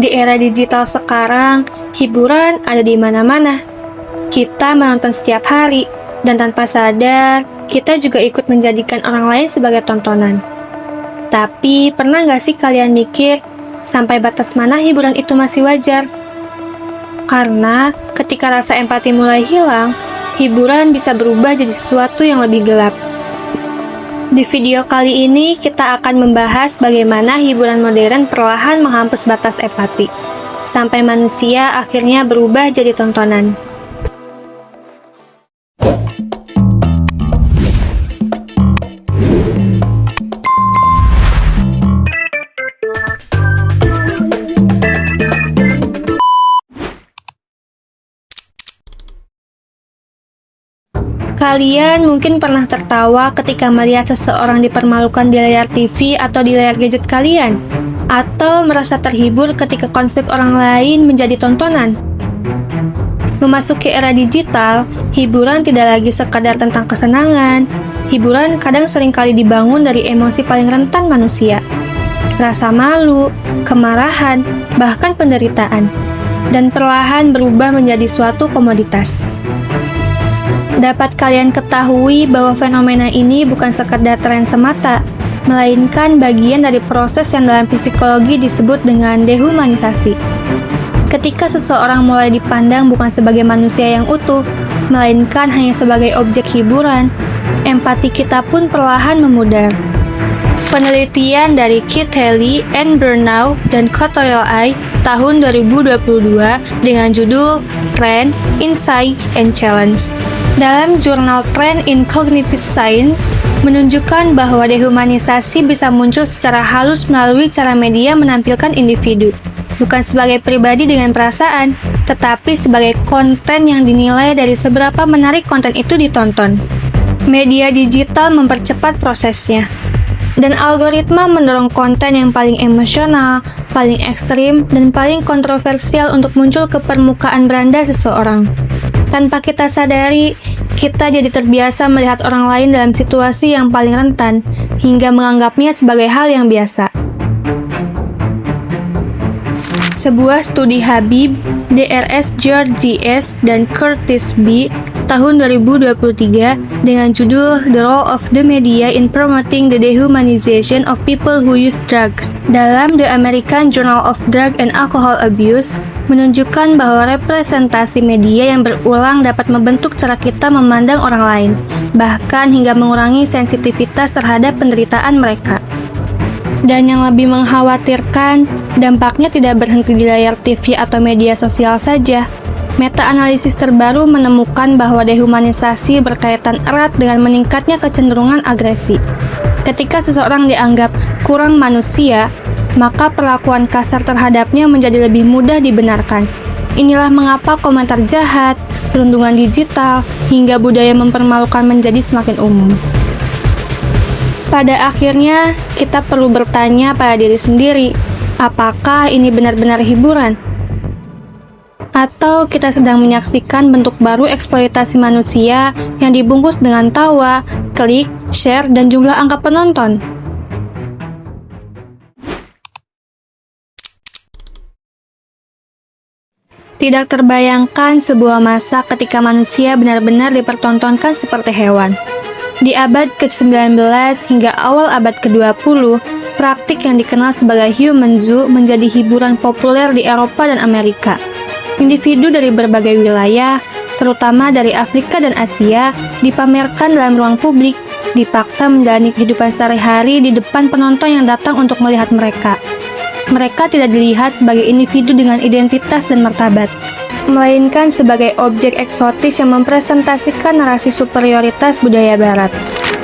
Di era digital sekarang, hiburan ada di mana-mana. Kita menonton setiap hari, dan tanpa sadar, kita juga ikut menjadikan orang lain sebagai tontonan. Tapi, pernah nggak sih kalian mikir, sampai batas mana hiburan itu masih wajar? Karena, ketika rasa empati mulai hilang, hiburan bisa berubah jadi sesuatu yang lebih gelap. Di video kali ini, kita akan membahas bagaimana hiburan modern perlahan menghapus batas empati, sampai manusia akhirnya berubah jadi tontonan. Kalian mungkin pernah tertawa ketika melihat seseorang dipermalukan di layar TV atau di layar gadget kalian, atau merasa terhibur ketika konflik orang lain menjadi tontonan. Memasuki era digital, hiburan tidak lagi sekadar tentang kesenangan. Hiburan kadang seringkali dibangun dari emosi paling rentan manusia. Rasa malu, kemarahan, bahkan penderitaan. Dan perlahan berubah menjadi suatu komoditas. Dapat kalian ketahui bahwa fenomena ini bukan sekedar tren semata, melainkan bagian dari proses yang dalam psikologi disebut dengan dehumanisasi. Ketika seseorang mulai dipandang bukan sebagai manusia yang utuh, melainkan hanya sebagai objek hiburan, empati kita pun perlahan memudar. Penelitian dari Keith Haley, Anne Burnau, dan Kotoyl tahun 2022 dengan judul Trend, Insight, and Challenge dalam jurnal Trend in Cognitive Science menunjukkan bahwa dehumanisasi bisa muncul secara halus melalui cara media menampilkan individu, bukan sebagai pribadi dengan perasaan, tetapi sebagai konten yang dinilai dari seberapa menarik konten itu ditonton. Media digital mempercepat prosesnya, dan algoritma mendorong konten yang paling emosional, paling ekstrim, dan paling kontroversial untuk muncul ke permukaan beranda seseorang. Tanpa kita sadari, kita jadi terbiasa melihat orang lain dalam situasi yang paling rentan, hingga menganggapnya sebagai hal yang biasa. Sebuah studi Habib, Drs. George G.S. dan Curtis B. tahun 2023 dengan judul The Role of the Media in Promoting the Dehumanization of People Who Use Drugs dalam The American Journal of Drug and Alcohol Abuse menunjukkan bahwa representasi media yang berulang dapat membentuk cara kita memandang orang lain, bahkan hingga mengurangi sensitivitas terhadap penderitaan mereka. Dan yang lebih mengkhawatirkan, dampaknya tidak berhenti di layar TV atau media sosial saja. Meta-analisis terbaru menemukan bahwa dehumanisasi berkaitan erat dengan meningkatnya kecenderungan agresi. Ketika seseorang dianggap kurang manusia, maka perlakuan kasar terhadapnya menjadi lebih mudah dibenarkan. Inilah mengapa komentar jahat, perundungan digital, hingga budaya mempermalukan menjadi semakin umum. Pada akhirnya, kita perlu bertanya pada diri sendiri, apakah ini benar-benar hiburan? Atau kita sedang menyaksikan bentuk baru eksploitasi manusia yang dibungkus dengan tawa, klik, share, dan jumlah angka penonton? Tidak terbayangkan sebuah masa ketika manusia benar-benar dipertontonkan seperti hewan. Di abad ke-19 hingga awal abad ke-20, praktik yang dikenal sebagai human zoo menjadi hiburan populer di Eropa dan Amerika. Individu dari berbagai wilayah, terutama dari Afrika dan Asia, dipamerkan dalam ruang publik, dipaksa menjalani kehidupan sehari-hari di depan penonton yang datang untuk melihat mereka. Mereka tidak dilihat sebagai individu dengan identitas dan martabat, melainkan sebagai objek eksotis yang mempresentasikan narasi superioritas budaya Barat.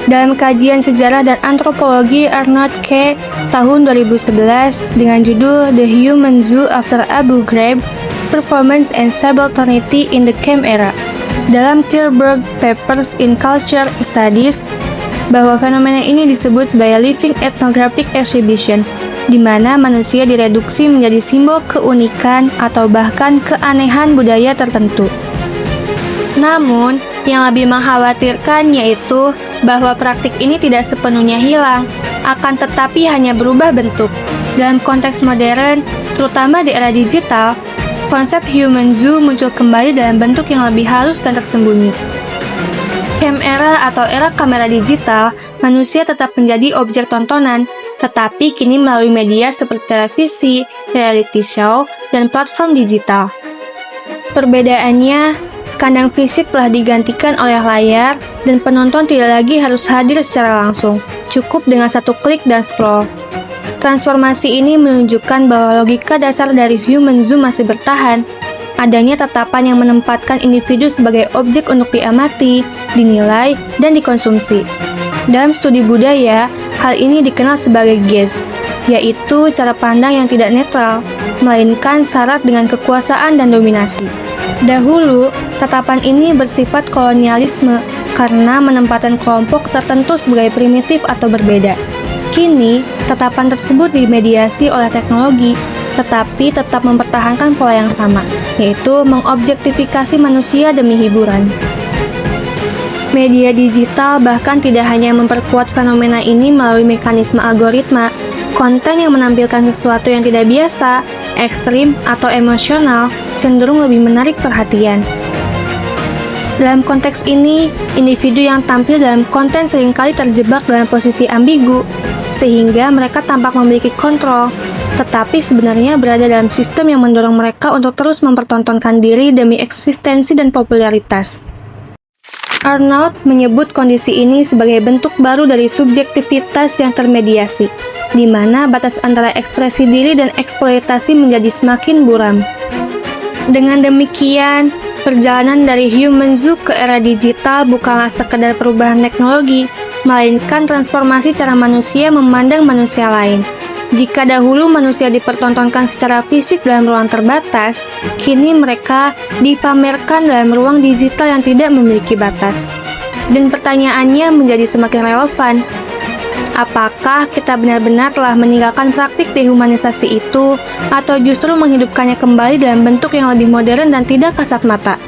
Dalam kajian sejarah dan antropologi Arnold K. tahun 2011 dengan judul The Human Zoo After Abu Ghraib, Performance and Subalternity in the Camp Era, dalam Tilburg Papers in Culture Studies, bahwa fenomena ini disebut sebagai living ethnographic exhibition, di mana manusia direduksi menjadi simbol keunikan atau bahkan keanehan budaya tertentu. Namun, yang lebih mengkhawatirkan yaitu bahwa praktik ini tidak sepenuhnya hilang, akan tetapi hanya berubah bentuk. Dalam konteks modern, terutama di era digital, konsep human zoo muncul kembali dalam bentuk yang lebih halus dan tersembunyi. Cam era atau era kamera digital, manusia tetap menjadi objek tontonan, tetapi kini melalui media seperti televisi, reality show, dan platform digital. Perbedaannya, kandang fisik telah digantikan oleh layar, dan penonton tidak lagi harus hadir secara langsung, cukup dengan satu klik dan scroll. Transformasi ini menunjukkan bahwa logika dasar dari human zoo masih bertahan, adanya tatapan yang menempatkan individu sebagai objek untuk diamati, dinilai, dan dikonsumsi. Dalam studi budaya, hal ini dikenal sebagai gaze, yaitu cara pandang yang tidak netral, melainkan syarat dengan kekuasaan dan dominasi. Dahulu, tatapan ini bersifat kolonialisme karena menempatkan kelompok tertentu sebagai primitif atau berbeda. Kini, tatapan tersebut dimediasi oleh teknologi, tetapi tetap mempertahankan pola yang sama, yaitu mengobjektifikasi manusia demi hiburan. Media digital bahkan tidak hanya memperkuat fenomena ini melalui mekanisme algoritma. Konten yang menampilkan sesuatu yang tidak biasa, ekstrim, atau emosional cenderung lebih menarik perhatian. Dalam konteks ini, individu yang tampil dalam konten seringkali terjebak dalam posisi ambigu, sehingga mereka tampak memiliki kontrol, tetapi sebenarnya berada dalam sistem yang mendorong mereka untuk terus mempertontonkan diri demi eksistensi dan popularitas. Arnold menyebut kondisi ini sebagai bentuk baru dari subjektivitas yang termediasi, di mana batas antara ekspresi diri dan eksploitasi menjadi semakin buram. Dengan demikian, perjalanan dari human zoo ke era digital bukanlah sekedar perubahan teknologi, melainkan transformasi cara manusia memandang manusia lain. Jika dahulu manusia dipertontonkan secara fisik dalam ruang terbatas, kini mereka dipamerkan dalam ruang digital yang tidak memiliki batas. Dan pertanyaannya menjadi semakin relevan. Apakah kita benar-benar telah meninggalkan praktik dehumanisasi itu, atau justru menghidupkannya kembali dalam bentuk yang lebih modern dan tidak kasat mata?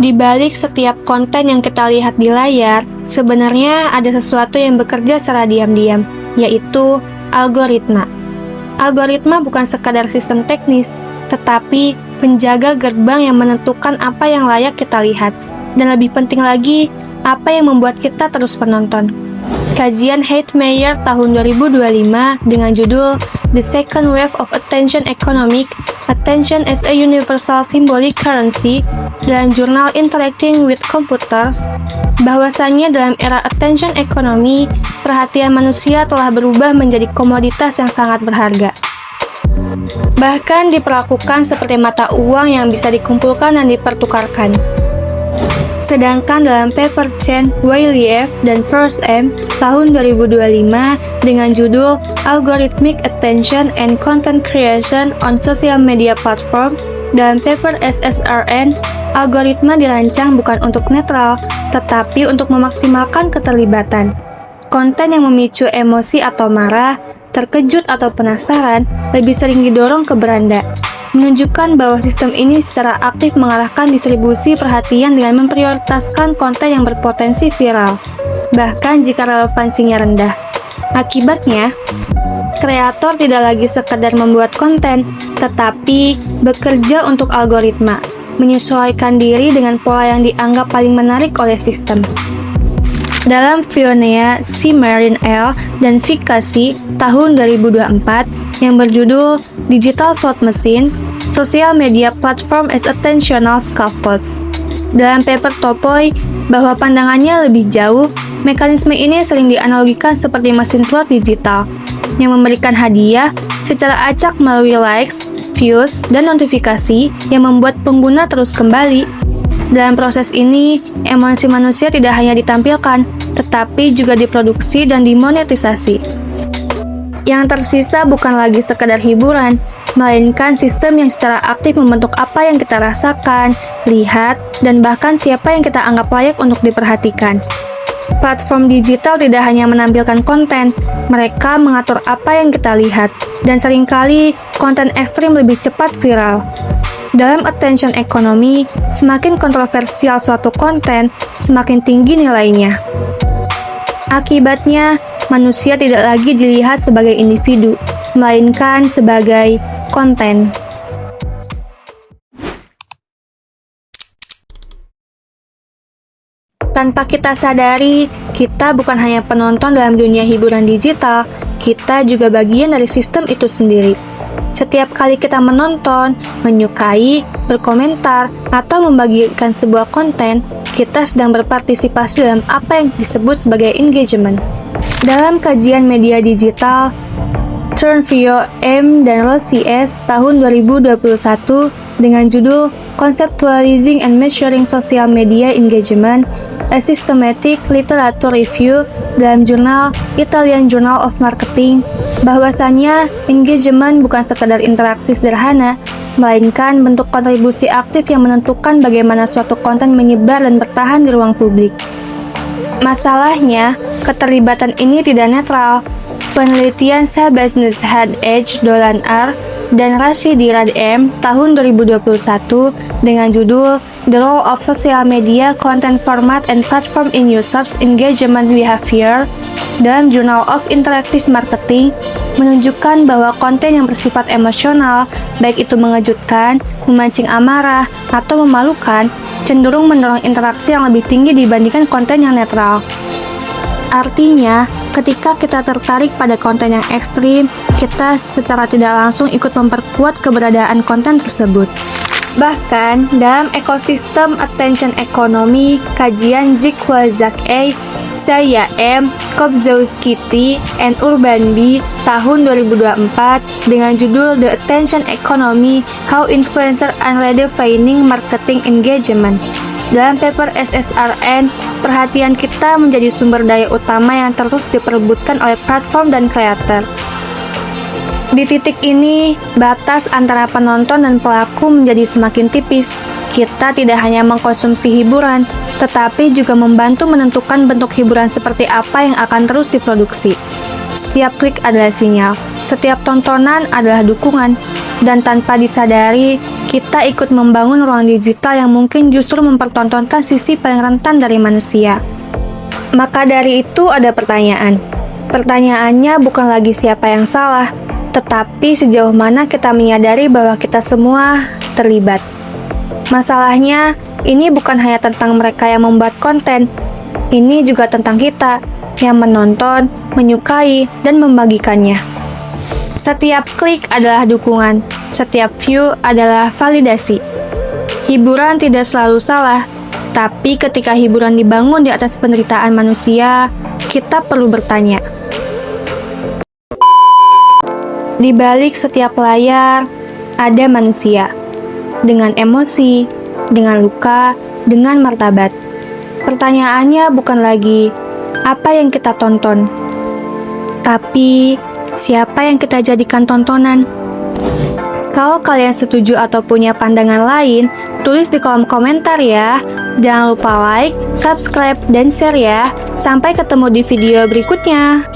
Di balik setiap konten yang kita lihat di layar, sebenarnya ada sesuatu yang bekerja secara diam-diam, yaitu algoritma. Algoritma bukan sekadar sistem teknis, tetapi penjaga gerbang yang menentukan apa yang layak kita lihat, dan lebih penting lagi, apa yang membuat kita terus penonton. Kajian Heitmeyer tahun 2025 dengan judul The Second Wave of Attention Economic, Attention as a Universal Symbolic Currency dalam jurnal Interacting with Computers, bahwasannya dalam era attention economy, perhatian manusia telah berubah menjadi komoditas yang sangat berharga. Bahkan diperlakukan seperti mata uang yang bisa dikumpulkan dan dipertukarkan. Sedangkan dalam paper Chen, Wailiev, dan First M tahun 2025 dengan judul Algorithmic Attention and Content Creation on Social Media Platform, dalam paper SSRN, algoritma dirancang bukan untuk netral, tetapi untuk memaksimalkan keterlibatan. Konten yang memicu emosi atau marah, terkejut atau penasaran, lebih sering didorong ke beranda, menunjukkan bahwa sistem ini secara aktif mengarahkan distribusi perhatian dengan memprioritaskan konten yang berpotensi viral, bahkan jika relevansinya rendah. Akibatnya, kreator tidak lagi sekedar membuat konten, tetapi bekerja untuk algoritma, menyesuaikan diri dengan pola yang dianggap paling menarik oleh sistem. Dalam Fionea, C. Marin L. dan Fikasi tahun 2024 yang berjudul Digital Slot Machines, Social Media Platform as Attentional Scaffolds. Dalam paper Topoy, bahwa pandangannya lebih jauh, mekanisme ini sering dianalogikan seperti mesin slot digital, yang memberikan hadiah secara acak melalui likes, views, dan notifikasi yang membuat pengguna terus kembali. Dalam proses ini, emosi manusia tidak hanya ditampilkan, tetapi juga diproduksi dan dimonetisasi. Yang tersisa bukan lagi sekadar hiburan, melainkan sistem yang secara aktif membentuk apa yang kita rasakan, lihat, dan bahkan siapa yang kita anggap layak untuk diperhatikan. Platform digital tidak hanya menampilkan konten, mereka mengatur apa yang kita lihat, dan seringkali konten ekstrim lebih cepat viral. Dalam attention economy, semakin kontroversial suatu konten, semakin tinggi nilainya. Akibatnya, manusia tidak lagi dilihat sebagai individu, melainkan sebagai konten. Tanpa kita sadari, kita bukan hanya penonton dalam dunia hiburan digital, kita juga bagian dari sistem itu sendiri. Setiap kali kita menonton, menyukai, berkomentar, atau membagikan sebuah konten, kita sedang berpartisipasi dalam apa yang disebut sebagai engagement. Dalam kajian media digital, Turnvio M. dan Rossi S. tahun 2021 dengan judul Conceptualizing and Measuring Social Media Engagement, A Systematic Literature Review dalam jurnal Italian Journal of Marketing, bahwasannya engagement bukan sekadar interaksi sederhana, melainkan bentuk kontribusi aktif yang menentukan bagaimana suatu konten menyebar dan bertahan di ruang publik. Masalahnya, keterlibatan ini tidak netral. Penelitian Business Head H. Dolan R. dan Rashidi Rad M. tahun 2021 dengan judul The Role of Social Media Content Format and Platform in Users Engagement Behavior dalam Journal of Interactive Marketing menunjukkan bahwa konten yang bersifat emosional, baik itu mengejutkan, memancing amarah, atau memalukan, cenderung mendorong interaksi yang lebih tinggi dibandingkan konten yang netral. Artinya, ketika kita tertarik pada konten yang ekstrim, kita secara tidak langsung ikut memperkuat keberadaan konten tersebut. Bahkan, dalam ekosistem attention economy, kajian Zygmunt A. Saya M. Kobzowski T. and Urban B. tahun 2024 dengan judul The Attention Economy, How Influencers are Redefining Marketing Engagement. Dalam paper SSRN, perhatian kita menjadi sumber daya utama yang terus diperebutkan oleh platform dan kreator. Di titik ini, batas antara penonton dan pelaku menjadi semakin tipis. Kita tidak hanya mengkonsumsi hiburan, tetapi juga membantu menentukan bentuk hiburan seperti apa yang akan terus diproduksi. Setiap klik adalah sinyal, setiap tontonan adalah dukungan, dan tanpa disadari, kita ikut membangun ruang digital yang mungkin justru mempertontonkan sisi paling rentan dari manusia. Maka dari itu ada pertanyaan. Pertanyaannya bukan lagi siapa yang salah, tetapi sejauh mana kita menyadari bahwa kita semua terlibat. Masalahnya, ini bukan hanya tentang mereka yang membuat konten, ini juga tentang kita yang menonton, menyukai, dan membagikannya. Setiap klik adalah dukungan, setiap view adalah validasi. Hiburan tidak selalu salah, tapi ketika hiburan dibangun di atas penderitaan manusia, kita perlu bertanya. Di balik setiap layar, ada manusia. Dengan emosi, dengan luka, dengan martabat. Pertanyaannya bukan lagi, apa yang kita tonton? Tapi, siapa yang kita jadikan tontonan? Kalau kalian setuju atau punya pandangan lain, tulis di kolom komentar ya. Jangan lupa like, subscribe, dan share ya. Sampai ketemu di video berikutnya.